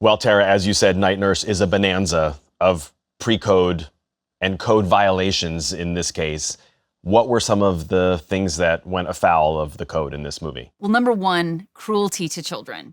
Well, Tara, as you said, Night Nurse is a bonanza of pre-code and code violations in this case. What were some of the things that went afoul of the code in this movie? Well, number one, cruelty to children.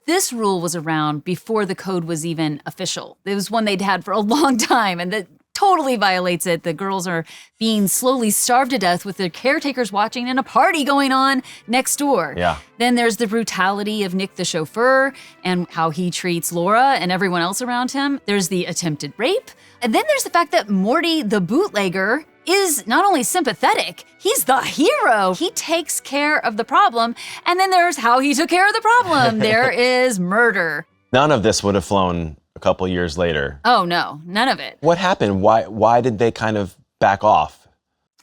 This rule was around before the code was even official. It was one they'd had for a long time, and that totally violates it. The girls are being slowly starved to death with their caretakers watching and a party going on next door. Yeah. Then there's the brutality of Nick the chauffeur and how he treats Laura and everyone else around him. There's the attempted rape. And then there's the fact that Morty, the bootlegger, is not only sympathetic, he's the hero. He takes care of the problem. And then there's how he took care of the problem. There is murder. None of this would have flown a couple years later. Oh, no, none of it. What happened? Why did they kind of back off?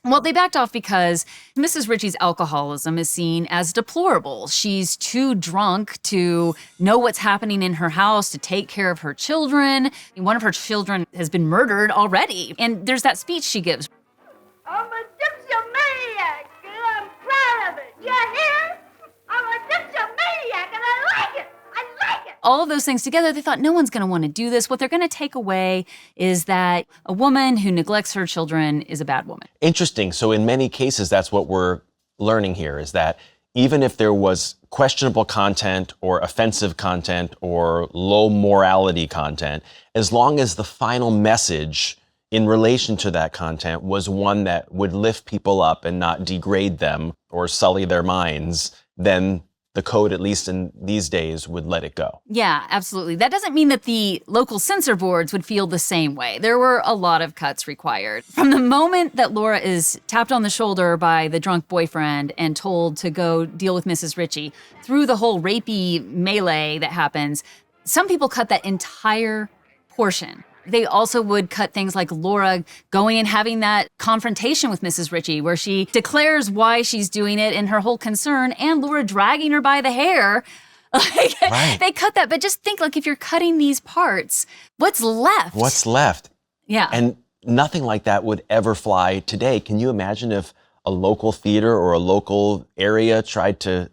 Well, they backed off because Mrs. Ritchie's alcoholism is seen as deplorable. She's too drunk to know what's happening in her house, to take care of her children. One of her children has been murdered already. And there's that speech she gives. I'm a dipsomaniac, and I'm proud of it. You hear? I'm a dipsomaniac, and I like it. I like it. All of those things together, they thought no one's going to want to do this. What they're going to take away is that a woman who neglects her children is a bad woman. Interesting. So in many cases, that's what we're learning here, is that even if there was questionable content or offensive content or low morality content, as long as the final message in relation to that content was one that would lift people up and not degrade them or sully their minds, then the code, at least in these days, would let it go. Yeah, absolutely. That doesn't mean that the local censor boards would feel the same way. There were a lot of cuts required. From the moment that Laura is tapped on the shoulder by the drunk boyfriend and told to go deal with Mrs. Ritchie, through the whole rapey melee that happens, some people cut that entire portion. They also would cut things like Laura going and having that confrontation with Mrs. Ritchie, where she declares why she's doing it and her whole concern, and Laura dragging her by the hair. Right. They cut that, but just think, like, if you're cutting these parts, what's left? What's left? Yeah. And nothing like that would ever fly today. Can you imagine if a local theater or a local area tried to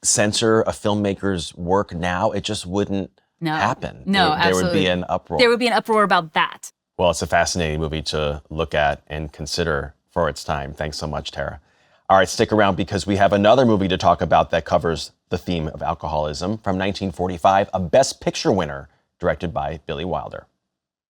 censor a filmmaker's work now? It just wouldn't happen. No, there absolutely. would be an uproar. There would be an uproar about that. Well, it's a fascinating movie to look at and consider for its time. Thanks so much, Tara. All right, stick around because we have another movie to talk about that covers the theme of alcoholism from 1945, a Best Picture winner directed by Billy Wilder.